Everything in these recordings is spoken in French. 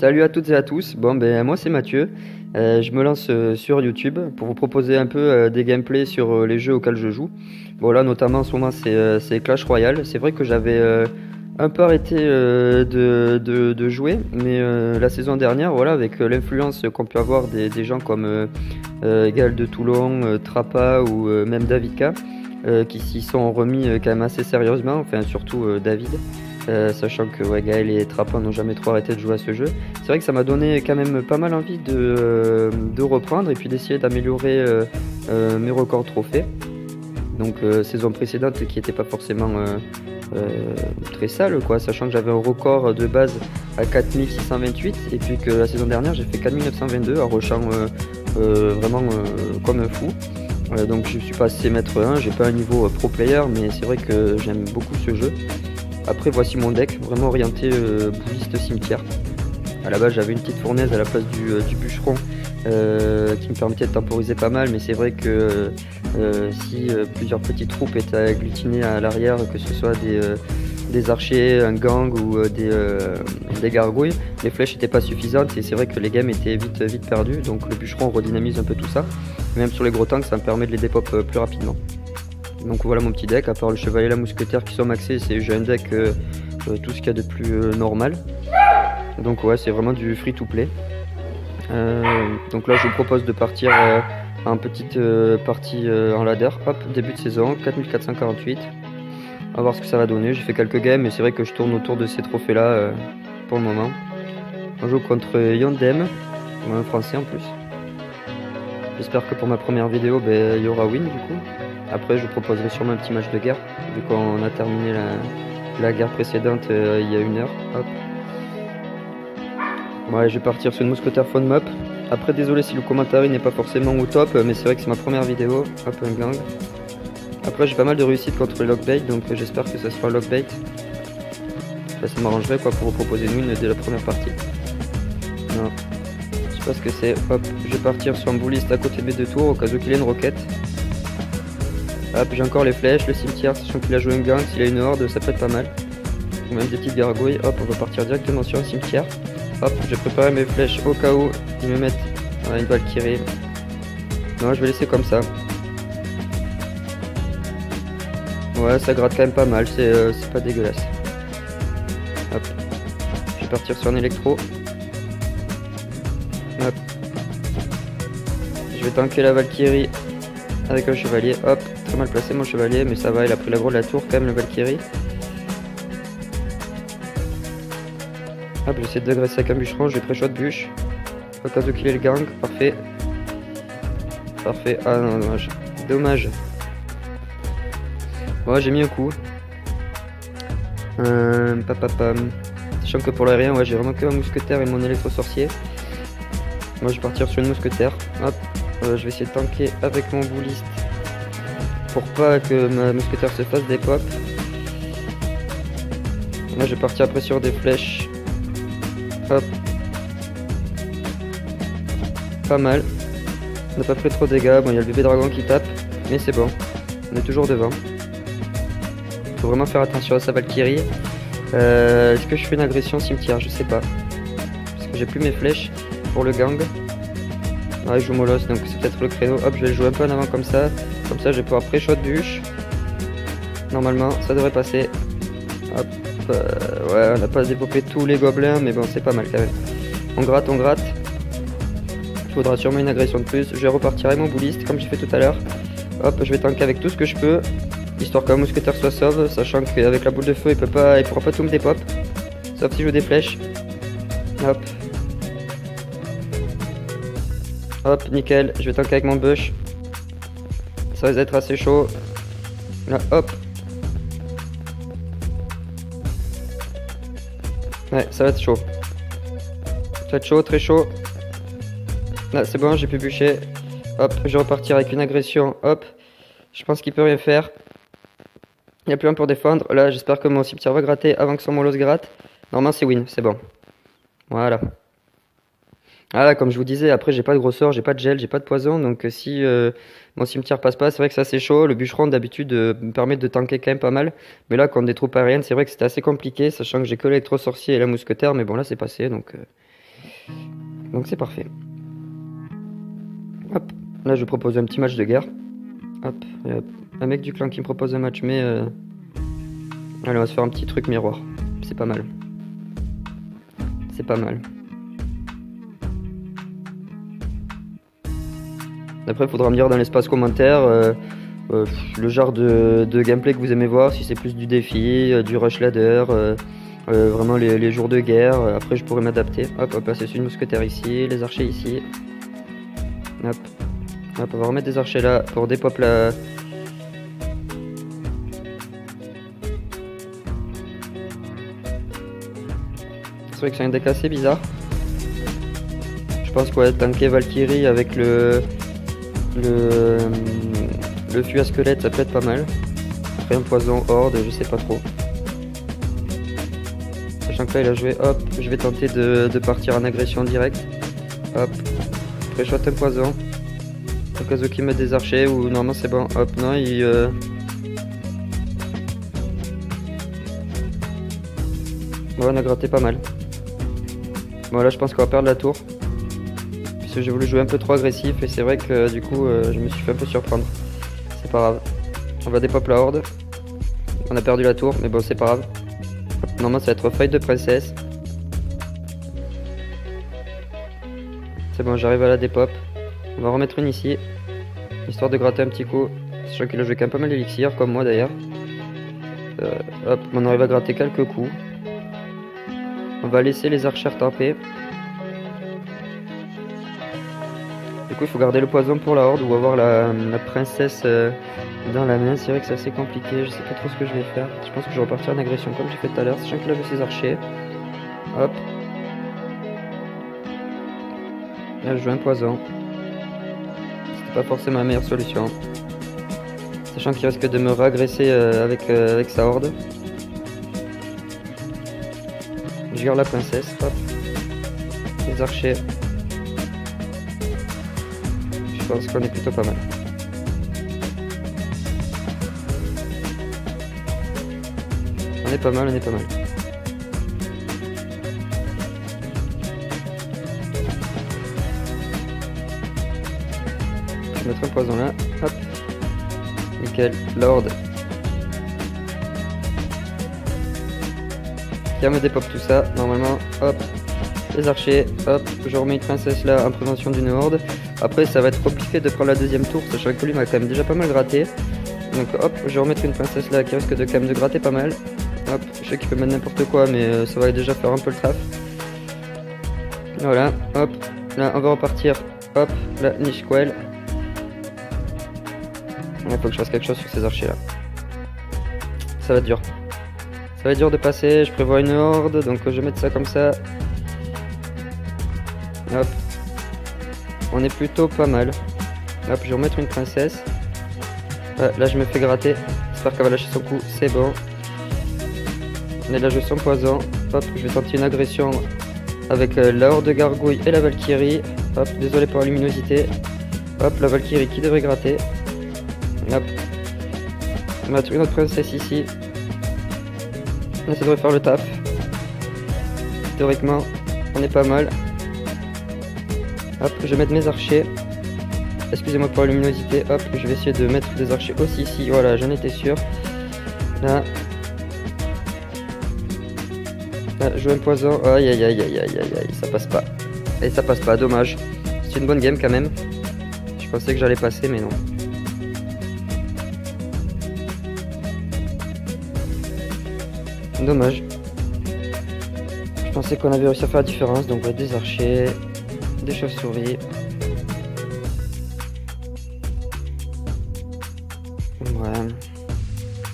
Salut à toutes et à tous, bon ben moi c'est Mathieu, je me lance sur YouTube pour vous proposer un peu des gameplays sur les jeux auxquels je joue. Bon là notamment en ce moment c'est Clash Royale, c'est vrai que j'avais un peu arrêté de jouer, mais la saison dernière voilà avec l'influence qu'on peut avoir des gens comme Gaël de Toulon, Trappa ou même David K, qui s'y sont remis quand même assez sérieusement, enfin surtout David. Sachant que ouais, Gaël et Trappa n'ont jamais trop arrêté de jouer à ce jeu. C'est vrai que ça m'a donné quand même pas mal envie de reprendre et puis d'essayer d'améliorer mes records trophées. Donc saison précédente qui n'était pas forcément très sale quoi, sachant que j'avais un record de base à 4628 et puis que la saison dernière j'ai fait 4922 en rushant vraiment comme un fou. Donc je suis passé maître 1, j'ai pas un niveau pro player mais c'est vrai que j'aime beaucoup ce jeu. Après voici mon deck, vraiment orienté bouliste cimetière. À la base j'avais une petite fournaise à la place du bûcheron qui me permettait de temporiser pas mal, mais c'est vrai que si plusieurs petites troupes étaient agglutinées à l'arrière, que ce soit des archers, un gang ou des gargouilles, les flèches n'étaient pas suffisantes et c'est vrai que les games étaient vite perdus, donc le bûcheron redynamise un peu tout ça. Même sur les gros tanks ça me permet de les dépop plus rapidement. Donc voilà mon petit deck, à part le chevalier et la mousquetaire qui sont maxés, j'ai un deck tout ce qu'il y a de plus normal. Donc ouais, c'est vraiment du free to play. Donc là je vous propose de partir en petite partie en ladder. Hop, début de saison, 4448. On va voir ce que ça va donner. J'ai fait quelques games et c'est vrai que je tourne autour de ces trophées là pour le moment. On joue contre Yondem, un français en plus. J'espère que pour ma première vidéo il y aura win du coup. Après je vous proposerai sûrement un petit match de guerre, vu qu'on a terminé la guerre précédente il y a 1 heure. Hop. Ouais, je vais partir sur une mousquetaire phone map. Après désolé si le commentaire n'est pas forcément au top, mais c'est vrai que c'est ma première vidéo. Hop, un gang. Après j'ai pas mal de réussite contre les lockbait, donc j'espère que ça sera lockbait. Là ça m'arrangerait quoi pour vous proposer une win dès la première partie. Non. Je sais pas ce que c'est. Hop, je vais partir sur un bouliste à côté de mes 2 tours au cas où qu'il ait une roquette. Hop, j'ai encore les flèches, le cimetière, sachant qu'il a joué un gang, s'il a une horde, ça peut être pas mal. Ou même des petites gargouilles. Hop, on va partir directement sur un cimetière. Hop, j'ai préparé mes flèches au cas où ils me mettent une Valkyrie. Non, je vais laisser comme ça. Ouais, ça gratte quand même pas mal, c'est pas dégueulasse. Hop, je vais partir sur un électro. Hop. Je vais tanker la Valkyrie avec un chevalier. Hop, très mal placé mon chevalier, mais ça va, il a pris l'aggro de la tour quand même le Valkyrie. Hop, j'essaie d'agresser avec un bûcheron, je vais pré-shot bûche. Au cas où qu'il ait le gang, parfait. Parfait, ah non, dommage. Dommage. Ouais, j'ai mis un coup. Papapam. Sachant que pour l'aérien, ouais, j'ai vraiment que un mousquetaire et mon électro-sorcier. Moi, je vais partir sur une mousquetaire. Hop, je vais essayer de tanker avec mon bouliste pour pas que ma mousquetaire se fasse des pop. Là, je vais partir après sur des flèches. Hop. Pas mal. On n'a pas pris trop de dégâts. Bon, il y a le bébé dragon qui tape. Mais c'est bon. On est toujours devant. Faut vraiment faire attention à sa Valkyrie. Est-ce que je fais une agression cimetière? Je sais pas. Parce que j'ai plus mes flèches pour le gang. Ah, il joue Molos, donc c'est peut-être le créneau. Hop, je vais le jouer un peu en avant comme ça. Comme ça, je vais pouvoir pré-shot bûche. Normalement, ça devrait passer. Hop. Ouais, on n'a pas développé tous les gobelins, mais bon, c'est pas mal quand même. On gratte, on gratte. Il faudra sûrement une agression de plus. Je vais repartir avec mon bouliste, comme j'ai fait tout à l'heure. Hop, je vais tanker avec tout ce que je peux. Histoire qu'un mousquetaire soit sauve, sachant qu'avec la boule de feu, il pourra pas tout me dépop. Sauf si je joue des flèches. Hop. Hop, nickel. Je vais tanker avec mon bush. Ça risque d'être assez chaud. Là, hop. Ouais, ça va être chaud. Ça va être chaud, très chaud. Là, c'est bon, j'ai pu bûcher. Hop, je vais repartir avec une agression. Hop. Je pense qu'il peut rien faire. Il n'y a plus un pour défendre. Là, j'espère que mon cimetière va gratter avant que son molos gratte. Normalement, c'est win, c'est bon. Voilà. Voilà, comme je vous disais, après, j'ai pas de gros sort, j'ai pas de gel, j'ai pas de poison. Donc, si mon cimetière passe pas, c'est vrai que ça c'est chaud. Le bûcheron, d'habitude, me permet de tanker quand même pas mal. Mais là, contre des troupes aériennes, c'est vrai que c'était assez compliqué, sachant que j'ai que l'électro-sorcier et la mousquetaire. Mais bon, là, c'est passé. Donc, Donc c'est parfait. Hop, là je propose un petit match de guerre. Hop, un mec du clan qui me propose un match, mais allez, on va se faire un petit truc miroir. C'est pas mal. C'est pas mal. Après, il faudra me dire dans l'espace commentaire le genre de gameplay que vous aimez voir, si c'est plus du défi, du rush ladder, vraiment les jours de guerre. Après, je pourrais m'adapter. Hop, hop, passer sur une mousquetaire ici, les archers ici. Hop, hop, on va remettre des archers là pour dépop la. C'est vrai que c'est un deck assez bizarre. Je pense qu'on va tanker Valkyrie avec le fût à squelette, ça peut être pas mal. Après un poison horde, je sais pas trop. Sachant que là il a joué, hop, je vais tenter de partir en agression directe. Hop, après shot un poison. Au cas où qu'il met des archers, ou normalement c'est bon. Hop, non, il... Bon, on a gratté pas mal. Bon là je pense qu'on va perdre la tour. Puisque j'ai voulu jouer un peu trop agressif et c'est vrai que du coup je me suis fait un peu surprendre. C'est pas grave. On va dépop la horde. On a perdu la tour mais bon c'est pas grave. Normalement ça va être fight de princesse. C'est bon, j'arrive à la dépop. On va remettre une ici. Histoire de gratter un petit coup. Sachant qu'il a joué quand même pas mal d'élixir comme moi d'ailleurs. Hop, on arrive à gratter quelques coups. On va laisser les archers taper. Du coup il faut garder le poison pour la horde ou avoir la princesse dans la main. C'est vrai que c'est assez compliqué, je sais pas trop ce que je vais faire. Je pense que je vais repartir en agression comme j'ai fait tout à l'heure, sachant qu'il avait ses archers. Hop. Là je joue un poison. C'était pas forcément la meilleure solution. Sachant qu'il risque de me réagresser avec sa horde. Je garde la princesse, hop. Les archers. Je pense qu'on est plutôt pas mal. On est pas mal, on est pas mal. Je vais mettre un poison là, hop. Nickel, Lord. Qui me dépop tout ça, normalement, hop. Les archers, hop, je remets une princesse là en prévention d'une horde. Après ça va être compliqué de prendre la deuxième tour, sachant que lui m'a quand même déjà pas mal gratté. Donc hop, je vais remettre une princesse là qui risque de quand même de gratter pas mal. Hop, je sais qu'il peut mettre n'importe quoi mais ça va déjà faire un peu le taf. Voilà, hop, là on va repartir, hop, la niche quell. Il faut que je fasse quelque chose sur ces archers là. Ça va être dur. Ça va être dur de passer, je prévois une horde, donc je vais mettre ça comme ça. Hop. On est plutôt pas mal. Hop, je vais remettre une princesse. Là je me fais gratter. J'espère qu'elle va lâcher son coup, c'est bon. On est là, je son poison. Hop, je vais tenter une agression avec la horde de gargouille et la Valkyrie. Hop, désolé pour la luminosité. Hop, la Valkyrie qui devrait gratter. Hop. On va mettre une autre princesse ici. Là, ça devrait faire le taf. Théoriquement, on est pas mal. Hop, je vais mettre mes archers. Excusez-moi pour la luminosité. Hop, je vais essayer de mettre des archers aussi ici. Voilà, j'en étais sûr. Là. Là, je joue un poison. Aïe aïe aïe aïe aïe aïe aïe. Ça passe pas. Et ça passe pas, dommage. C'est une bonne game quand même. Je pensais que j'allais passer, mais non. Dommage. Je pensais qu'on avait réussi à faire la différence. Donc ouais, des archers, des chauves-souris. Ouais.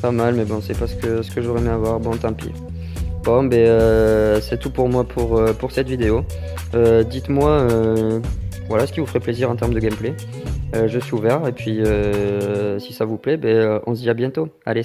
Pas mal, mais bon, c'est pas ce que j'aurais aimé avoir. Bon, tant pis. Bon, ben c'est tout pour moi pour cette vidéo. Dites-moi voilà, ce qui vous ferait plaisir en termes de gameplay. Je suis ouvert et puis si ça vous plaît, ben, on se dit à bientôt. Allez,